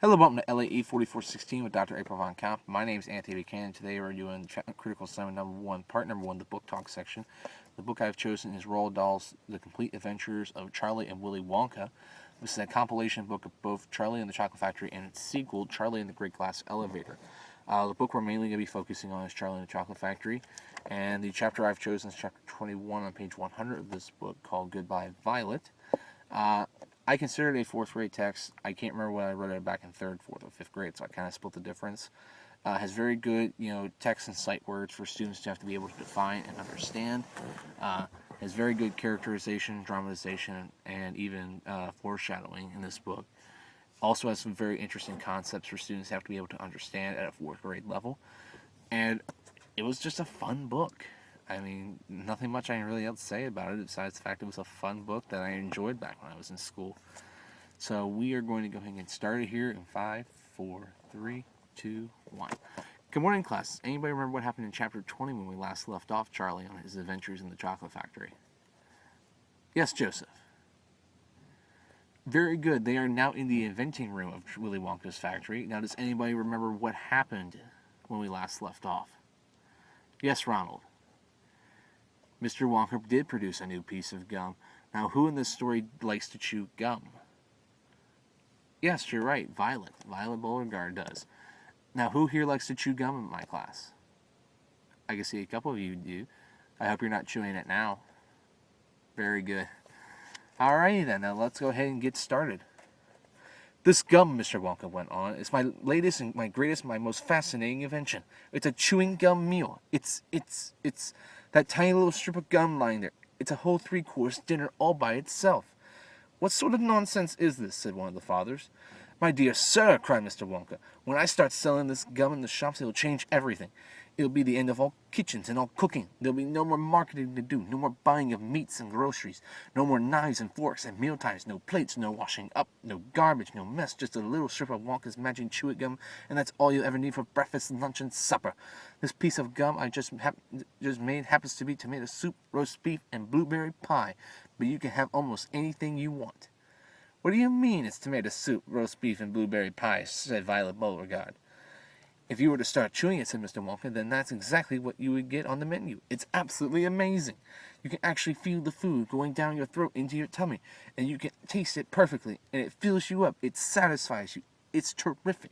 Hello, welcome to LAE 4416 with Dr. April Von Kamp. My name is Anthony Buchanan. Today we're doing Critical Assignment number 1, part number 1, the book talk section. The book I've chosen is Roald Dahl's The Complete Adventures of Charlie and Willy Wonka. This is a compilation book of both Charlie and the Chocolate Factory and its sequel, Charlie and the Great Glass Elevator. The book we're mainly going to be focusing on is Charlie and the Chocolate Factory, and the chapter I've chosen is chapter 21 on page 100 of this book, called Goodbye Violet. I consider it a fourth grade text. I can't remember when I read it back in third, fourth, or fifth grade, so I kind of split the difference. Has very good, text and sight words for students to have to be able to define and understand. Has very good characterization, dramatization, and even foreshadowing in this book. Also has some very interesting concepts for students to have to be able to understand at a fourth grade level. And it was just a fun book. I mean, nothing much I really else to say about it besides the fact it was a fun book that I enjoyed back when I was in school. So we are going to go ahead and get started here in 5, 4, 3, 2, 1. Good morning, class. Anybody remember what happened in chapter 20 when we last left off Charlie on his adventures in the chocolate factory? Yes, Joseph. Very good. They are now in the inventing room of Willy Wonka's factory. Now, does anybody remember what happened when we last left off? Yes, Ronald. Mr. Wonka did produce a new piece of gum. Now, who in this story likes to chew gum? Yes, you're right, Violet. Violet Beauregarde does. Now, who here likes to chew gum in my class? I can see a couple of you do. I hope you're not chewing it now. Very good. Alrighty then, now let's go ahead and get started. This gum, Mr. Wonka went on, is my latest and my greatest, my most fascinating invention. It's a chewing gum meal. It's that tiny little strip of gum lying there. It's a whole 3-course dinner all by itself. What sort of nonsense is this? Said one of the fathers. My dear sir, cried Mr. Wonka, when I start selling this gum in the shops, it'll change everything. It'll be the end of all kitchens and all cooking. There'll be no more marketing to do, no more buying of meats and groceries, no more knives and forks and mealtimes, no plates, no washing up, no garbage, no mess, just a little strip of Wonka's magic chewing gum, and that's all you'll ever need for breakfast, lunch, and supper. This piece of gum I just made happens to be tomato soup, roast beef, and blueberry pie, but you can have almost anything you want. What do you mean it's tomato soup, roast beef, and blueberry pie? Said Violet Beauregarde. If you were to start chewing it, said Mr. Wonka, then that's exactly what you would get on the menu. It's absolutely amazing. You can actually feel the food going down your throat into your tummy, and you can taste it perfectly, and it fills you up. It satisfies you. It's terrific.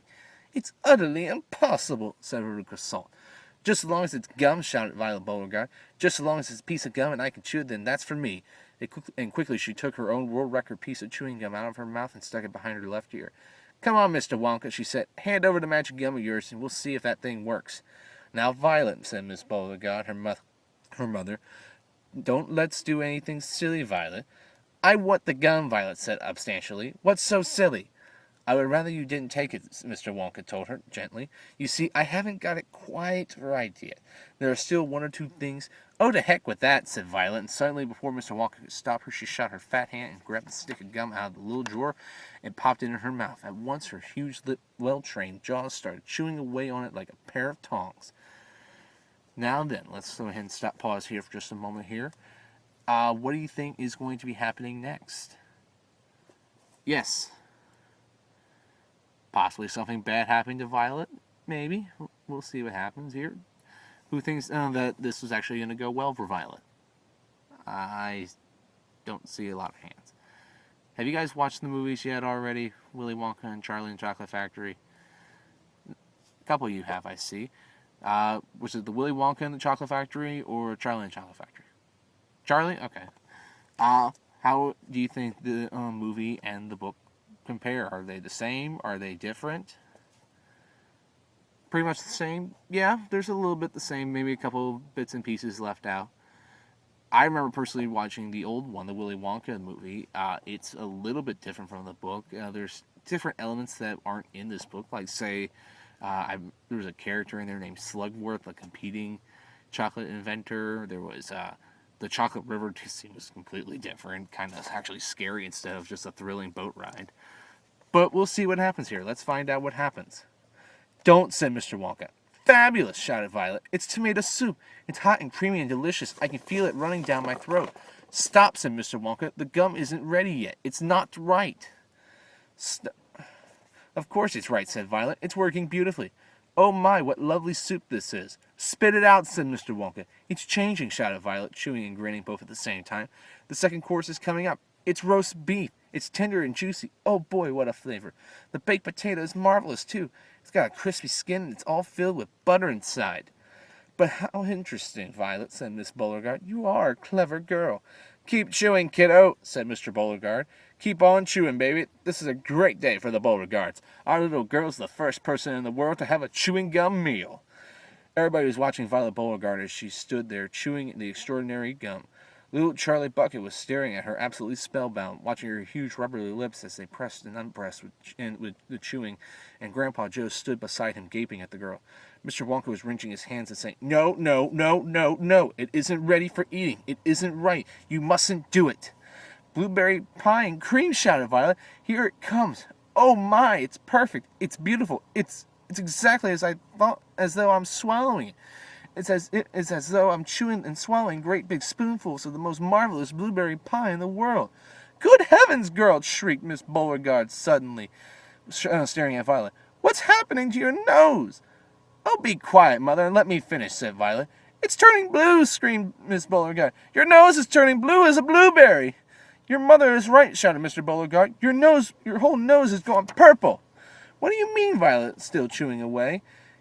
It's utterly impossible, said Veruca Salt. Just as long as it's gum, shouted Violet Beauregarde. Just as long as it's a piece of gum and I can chew it, then that's for me. And quickly she took her own world record piece of chewing gum out of her mouth and stuck it behind her left ear. Come on, Mr. Wonka, she said. Hand over the magic gum of yours, and we'll see if that thing works. Now, Violet, said Miss Beauregarde, her mother, don't let's do anything silly, Violet. I want the gum, Violet said substantially. What's so silly? I would rather you didn't take it, Mr. Wonka told her gently. You see, I haven't got it quite right yet. There are still 1 or 2 things. Oh, to heck with that, said Violet, and suddenly, before Mr. Wonka could stop her, she shot her fat hand and grabbed the stick of gum out of the little drawer and popped it in her mouth. At once, her huge, well-trained jaws started chewing away on it like a pair of tongs. Now then, let's go ahead and pause here for just a moment here. What do you think is going to be happening next? Yes. Possibly something bad happening to Violet? Maybe. We'll see what happens here. Who thinks that this was actually going to go well for Violet? I don't see a lot of hands. Have you guys watched the movies yet already? Willy Wonka and Charlie and the Chocolate Factory? A couple of you have, I see. Was it the Willy Wonka and the Chocolate Factory or Charlie and the Chocolate Factory? Charlie? Okay. How do you think the movie and the book compare? Are they the same? Are they different? Pretty much the same? Yeah, there's a little bit the same, maybe a couple bits and pieces left out. I remember personally watching the old one, the Willy Wonka movie. It's a little bit different from the book. There's different elements that aren't in this book, like say there was a character in there named Slugworth, a competing chocolate inventor. There was the Chocolate River scene was completely different, kind of actually scary instead of just a thrilling boat ride. But we'll see what happens here. Let's find out what happens. Don't, said Mr. Wonka. Fabulous, shouted Violet. It's tomato soup. It's hot and creamy and delicious. I can feel it running down my throat. Stop, said Mr. Wonka. The gum isn't ready yet. It's not right. Of course it's right, said Violet. It's working beautifully. Oh my, what lovely soup this is. Spit it out, said Mr. Wonka. It's changing, shouted Violet, chewing and grinning both at the same time. The second course is coming up. It's roast beef. It's tender and juicy. Oh boy, what a flavor. The baked potato is marvelous, too. It's got a crispy skin and it's all filled with butter inside. But how interesting, Violet, said Miss Beauregard. You are a clever girl. Keep chewing, kiddo, said Mr. Beauregard. Keep on chewing, baby. This is a great day for the Beauregards. Our little girl's the first person in the world to have a chewing gum meal. Everybody was watching Violet Beauregard as she stood there chewing the extraordinary gum. Little Charlie Bucket was staring at her absolutely spellbound, watching her huge rubbery lips as they pressed and unpressed with the chewing, and Grandpa Joe stood beside him gaping at the girl. Mr. Wonka was wrenching his hands and saying, No, no, no, no, no. It isn't ready for eating. It isn't right. You mustn't do it. Blueberry pie and cream, shouted Violet. Here it comes. Oh my, it's perfect. It's beautiful. It's exactly as I thought, as though I'm swallowing it. It's as though I'm chewing and swallowing great big spoonfuls of the most marvelous blueberry pie in the world. Good heavens, girl, shrieked Miss Beauregard suddenly, staring at Violet. What's happening to your nose? Oh, be quiet, Mother, and let me finish, said Violet. It's turning blue, screamed Miss Beauregard. Your nose is turning blue as a blueberry. Your mother is right, shouted Mr. Beauregard. Your whole nose is going purple. What do you mean, Violet, still chewing away?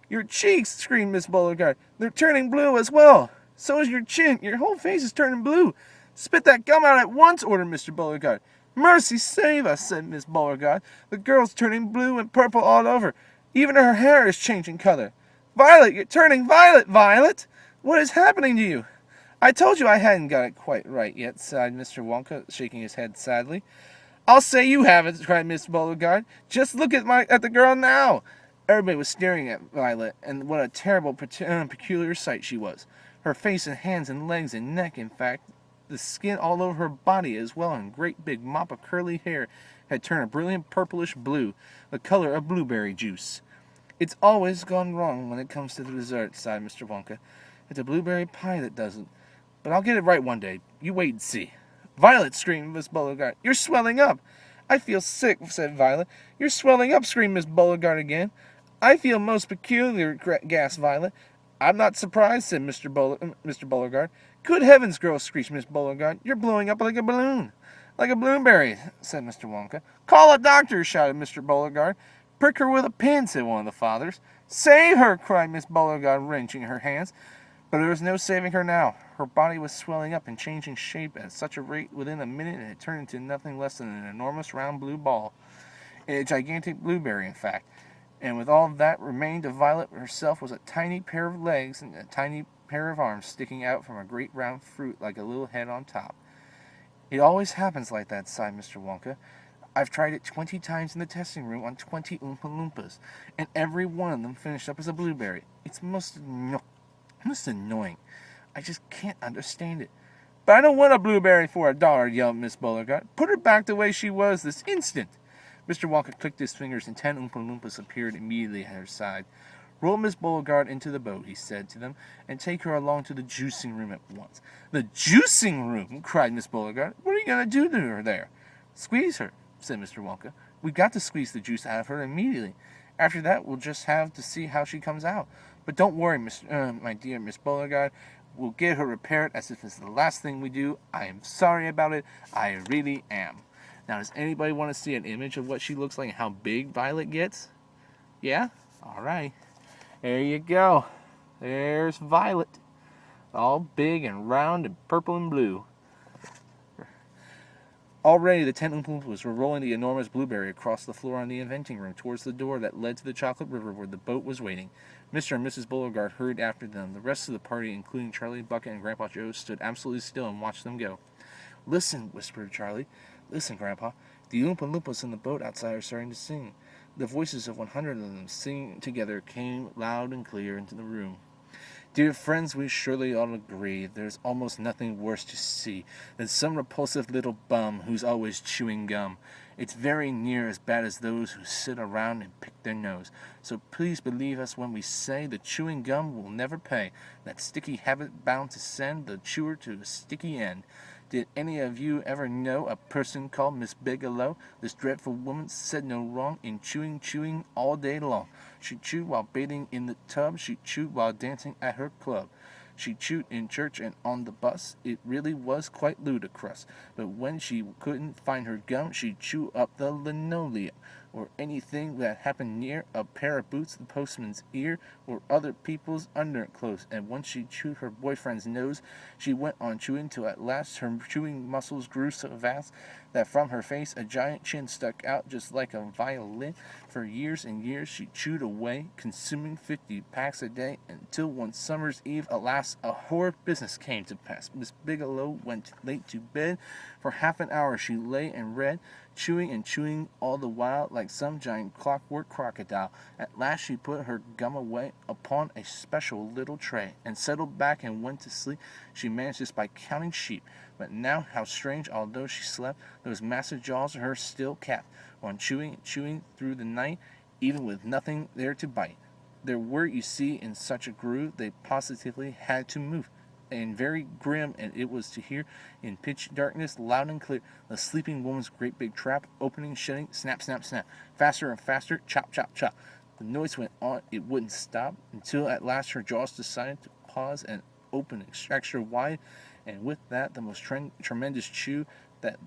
Your cheeks, screamed Miss Beauregard. They're turning blue as well. So is your chin. Your whole face is turning blue. Spit that gum out at once, ordered Mr. Beauregard. Mercy save us, said Miss Beauregard. The girl's turning blue and purple all over. Even her hair is changing color. Violet, you're turning violet, Violet! What is happening to you? I told you I hadn't got it quite right yet, sighed Mr. Wonka, shaking his head sadly. I'll say you haven't, cried Miss Beauregard. Just look at the girl now. Everybody was staring at Violet, and what a terrible, peculiar sight she was. Her face and hands and legs and neck, in fact, the skin all over her body as well, and a great big mop of curly hair had turned a brilliant purplish blue, the color of blueberry juice. It's always gone wrong when it comes to the dessert, sighed Mr. Wonka. It's a blueberry pie that doesn't. But I'll get it right one day. You wait and see. Violet, screamed Miss Beauregard. You're swelling up. I feel sick, said Violet. You're swelling up, screamed Miss Beauregard again. I feel most peculiar, gasped Violet. I'm not surprised, said Mr. Beauregard. Good heavens, girl, screeched Miss Beauregard. You're blowing up like a balloon. Like a blueberry, said Mr. Wonka. Call a doctor, shouted Mr. Beauregard. Prick her with a pin, said one of the fathers. Save her, cried Miss Beauregard, wrenching her hands. But there was no saving her now. Her body was swelling up and changing shape at such a rate within a minute it had turned into nothing less than an enormous round blue ball. A gigantic blueberry, in fact. And with all that remained of Violet herself was a tiny pair of legs and a tiny pair of arms sticking out from a great round fruit like a little head on top. It always happens like that, sighed Mr. Wonka. I've tried it 20 times in the testing room on 20 Oompa Loompas, and every one of them finished up as a blueberry. It's most annoying. I just can't understand it. But I don't want a blueberry for $1, yelled Miss Beauregard. Put her back the way she was this instant. Mr. Wonka clicked his fingers, and 10 Oompa Loompas appeared immediately at her side. Roll Miss Beauregard into the boat, he said to them, and take her along to the juicing room at once. The juicing room? Cried Miss Beauregard. What are you going to do to her there? Squeeze her, said Mr. Wonka. We've got to squeeze the juice out of her immediately. After that, we'll just have to see how she comes out. But don't worry, my dear Miss Beauregard. We'll get her repaired as if it's the last thing we do. I am sorry about it. I really am. Now, does anybody want to see an image of what she looks like and how big Violet gets? Yeah? All right. There you go. There's Violet. All big and round and purple and blue. Already the 10 Oompa Loompas were rolling the enormous blueberry across the floor in the inventing room towards the door that led to the chocolate river where the boat was waiting. Mr. and Mrs. Beauregard hurried after them. The rest of the party, including Charlie Bucket and Grandpa Joe, stood absolutely still and watched them go. Listen, whispered Charlie. Listen, Grandpa. The Oompa Loompas in the boat outside are starting to sing. The voices of 100 of them singing together came loud and clear into the room. Dear friends, we surely all agree there's almost nothing worse to see than some repulsive little bum who's always chewing gum. It's very near as bad as those who sit around and pick their nose. So please believe us when we say the chewing gum will never pay. That sticky habit bound to send the chewer to a sticky end. Did any of you ever know a person called Miss Bigelow? This dreadful woman said no wrong in chewing all day long. She chewed while bathing in the tub. She chewed while dancing at her club. She chewed in church and on the bus. It really was quite ludicrous. But when she couldn't find her gum, she'd chew up the linoleum, or anything that happened near a pair of boots, the postman's ear, or other people's underclothes. And once she chewed her boyfriend's nose, she went on chewing till at last her chewing muscles grew so vast that from her face a giant chin stuck out just like a violin. For years and years she chewed away, consuming 50 packs a day, until one summer's eve, alas, a horrid business came to pass. Miss Bigelow went late to bed. For half an hour she lay and read, chewing and chewing all the while like some giant clockwork crocodile. At last she put her gum away upon a special little tray, and settled back and went to sleep. She managed this by counting sheep. But now, how strange, although she slept, those massive jaws of hers still kept on chewing and chewing through the night, even with nothing there to bite. There were, you see, in such a groove, they positively had to move. And very grim, and it was to hear in pitch darkness, loud and clear, the sleeping woman's great big trap, opening, shutting, snap, snap, snap, faster and faster, chop, chop, chop. The noise went on, it wouldn't stop, until at last her jaws decided to pause and open extra wide, and with that the most tremendous chew that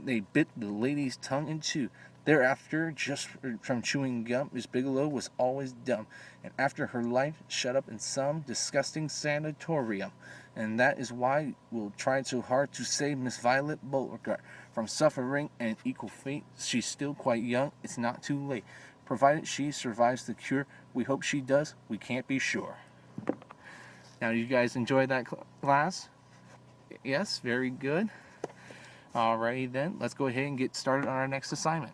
they bit the lady's tongue in two. Thereafter, just from chewing gum, Miss Bigelow was always dumb, and after her life shut up in some disgusting sanatorium. And that is why we'll try so hard to save Miss Violet Beauregard from suffering an equal fate. She's still quite young. It's not too late. Provided she survives the cure, we hope she does. We can't be sure. Now, you guys enjoyed that class? Yes, very good. Alrighty then, let's go ahead and get started on our next assignment.